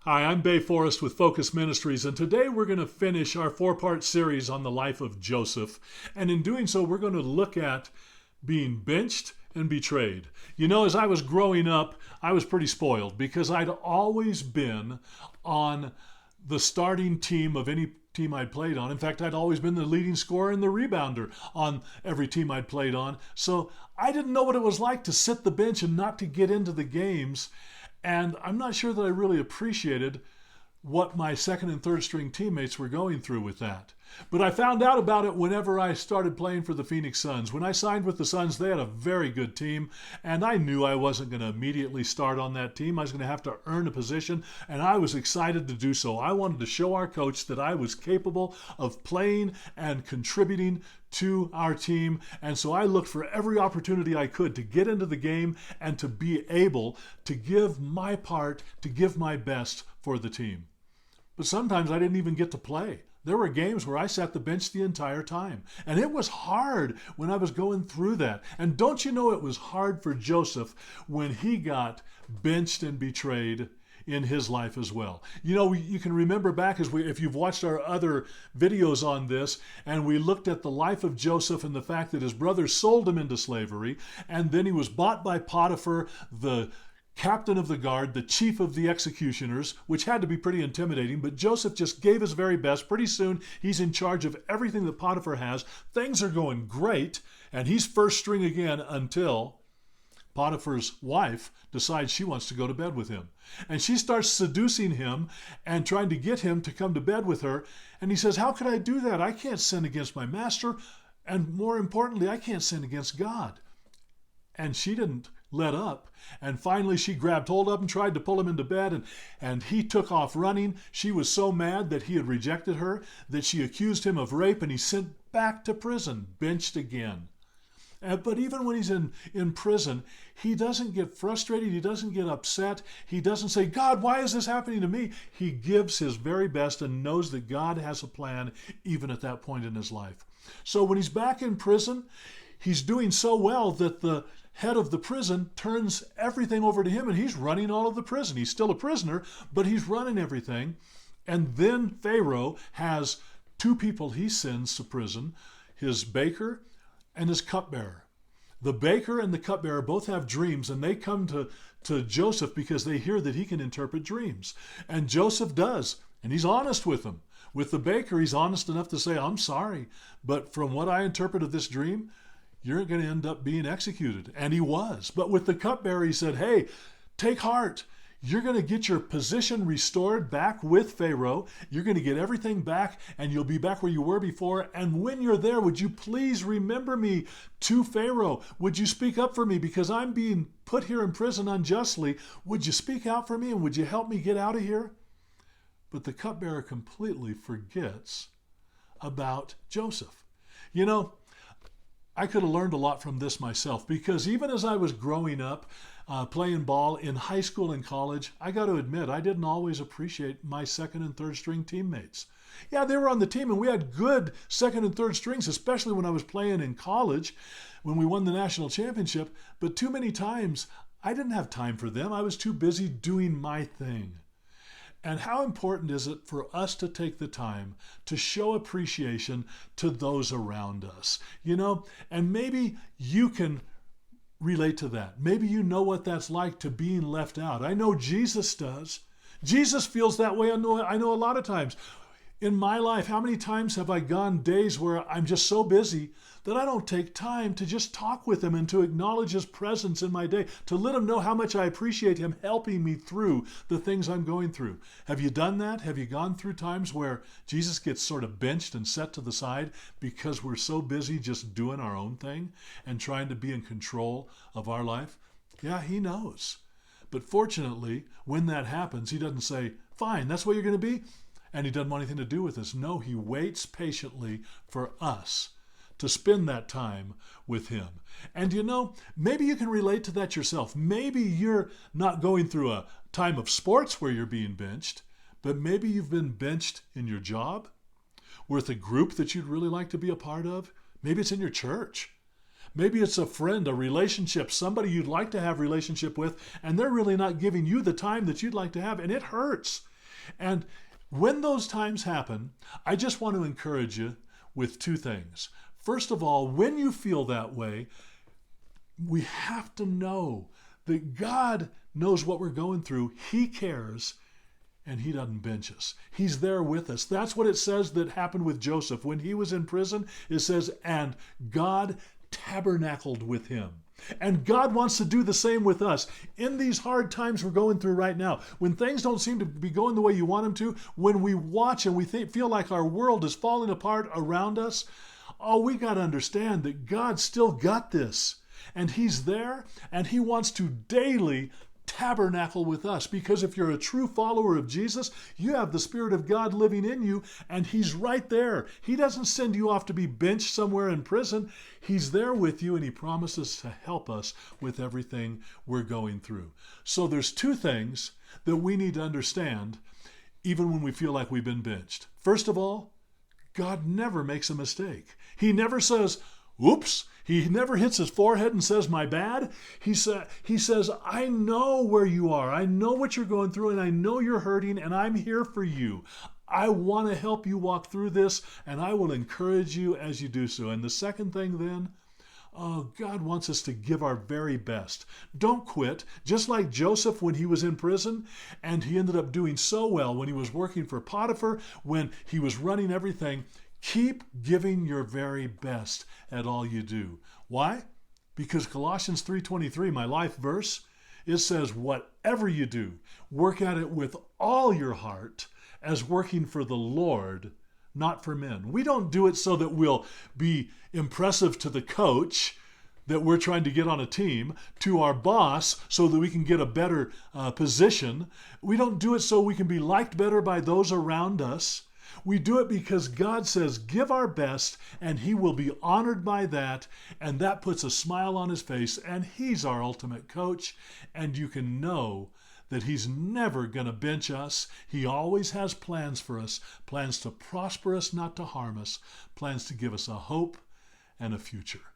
Hi, I'm Bay Forrest with Focus Ministries, and today we're going to finish our four-part series on the life of Joseph. And in doing so, we're going to look at being benched and betrayed. You know, as I was growing up, I was pretty spoiled because I'd always been on the starting team of any team I'd played on. In fact, I'd always been the leading scorer and the rebounder on every team I'd played on. So I didn't know what it was like to sit the bench and not to get into the games. And I'm not sure that I really appreciated what my second and third string teammates were going through with that. But I found out about it whenever I started playing for the Phoenix Suns. When I signed with the Suns, they had a very good team, and I knew I wasn't going to immediately start on that team. I was going to have to earn a position, and I was excited to do so. I wanted to show our coach that I was capable of playing and contributing to our team, and so I looked for every opportunity I could to get into the game and to be able to give my part, to give my best for the team. But sometimes I didn't even get to play. There were games where I sat the bench the entire time. And it was hard when I was going through that. And don't you know it was hard for Joseph when he got benched and betrayed in his life as well. You know, you can remember back if you've watched our other videos on this, and we looked at the life of Joseph and the fact that his brothers sold him into slavery, and then he was bought by Potiphar, the captain of the guard, the chief of the executioners, which had to be pretty intimidating, but Joseph just gave his very best. Pretty soon, he's in charge of everything that Potiphar has. Things are going great, and he's first string again until Potiphar's wife decides she wants to go to bed with him. And she starts seducing him and trying to get him to come to bed with her. And he says, "How could I do that? I can't sin against my master. And more importantly, I can't sin against God." And she didn't let up. And finally, she grabbed hold of him, tried to pull him into bed, and he took off running. She was so mad that he had rejected her that she accused him of rape, and he's sent back to prison, benched again. But even when he's in prison, he doesn't get frustrated. He doesn't get upset. He doesn't say, "God, why is this happening to me?" He gives his very best and knows that God has a plan even at that point in his life. So when he's back in prison, he's doing so well that the head of the prison turns everything over to him, and he's running all of the prison. He's still a prisoner, but he's running everything. And then Pharaoh has two people he sends to prison, his baker and his cupbearer. The baker and the cupbearer both have dreams, and they come to Joseph because they hear that he can interpret dreams. And Joseph does, and he's honest with them. With the baker, he's honest enough to say, "I'm sorry, but from what I interpret of this dream, you're going to end up being executed." And he was. But with the cupbearer, he said, "Hey, take heart. You're going to get your position restored back with Pharaoh. You're going to get everything back, and you'll be back where you were before. And when you're there, would you please remember me to Pharaoh? Would you speak up for me? Because I'm being put here in prison unjustly. Would you speak out for me, and would you help me get out of here?" But the cupbearer completely forgets about Joseph. You know, I could have learned a lot from this myself, because even as I was growing up, playing ball in high school and college, I got to admit, I didn't always appreciate my second and third string teammates. Yeah, they were on the team, and we had good second and third strings, especially when I was playing in college, when we won the national championship. But too many times, I didn't have time for them. I was too busy doing my thing. And how important is it for us to take the time to show appreciation to those around us? You know, and maybe you can relate to that. Maybe you know what that's like to being left out. I know Jesus does. Jesus feels that way. I know a lot of times. In my life, how many times have I gone days where I'm just so busy that I don't take time to just talk with him and to acknowledge his presence in my day, to let him know how much I appreciate him helping me through the things I'm going through? Have you done that? Have you gone through times where Jesus gets sort of benched and set to the side because we're so busy just doing our own thing and trying to be in control of our life? Yeah, he knows. But fortunately, when that happens, he doesn't say, "Fine, that's what you're going to be," and he doesn't want anything to do with us. No, he waits patiently for us to spend that time with him. And you know, maybe you can relate to that yourself. Maybe you're not going through a time of sports where you're being benched, but maybe you've been benched in your job, with a group that you'd really like to be a part of. Maybe it's in your church. Maybe it's a friend, a relationship, somebody you'd like to have a relationship with, and they're really not giving you the time that you'd like to have, and it hurts. And when those times happen, I just want to encourage you with two things. First of all, when you feel that way, we have to know that God knows what we're going through. He cares, and he doesn't bench us. He's there with us. That's what it says that happened with Joseph. When he was in prison, it says, and God tabernacled with him. And God wants to do the same with us. In these hard times we're going through right now, when things don't seem to be going the way you want them to, when we watch and we feel like our world is falling apart around us, oh, we got to understand that God's still got this. And he's there, and he wants to daily tabernacle with us, because if you're a true follower of Jesus, you have the Spirit of God living in you, and he's right there. He doesn't send you off to be benched somewhere in prison. He's there with you, and he promises to help us with everything we're going through. So there's two things that we need to understand even when we feel like we've been benched. First of all, God never makes a mistake. He never says, oops. He never hits his forehead and says, my bad. He says, I know where you are. I know what you're going through, and I know you're hurting, and I'm here for you. I want to help you walk through this, and I will encourage you as you do so. And the second thing then, God wants us to give our very best. Don't quit. Just like Joseph when he was in prison, and he ended up doing so well when he was working for Potiphar, when he was running everything. Keep giving your very best at all you do. Why? Because Colossians 3:23, my life verse, it says, whatever you do, work at it with all your heart as working for the Lord, not for men. We don't do it so that we'll be impressive to the coach that we're trying to get on a team, to our boss so that we can get a better position. We don't do it so we can be liked better by those around us. We do it because God says, give our best, and he will be honored by that, and that puts a smile on his face, and he's our ultimate coach, and you can know that he's never going to bench us. He always has plans for us, plans to prosper us, not to harm us, plans to give us a hope and a future.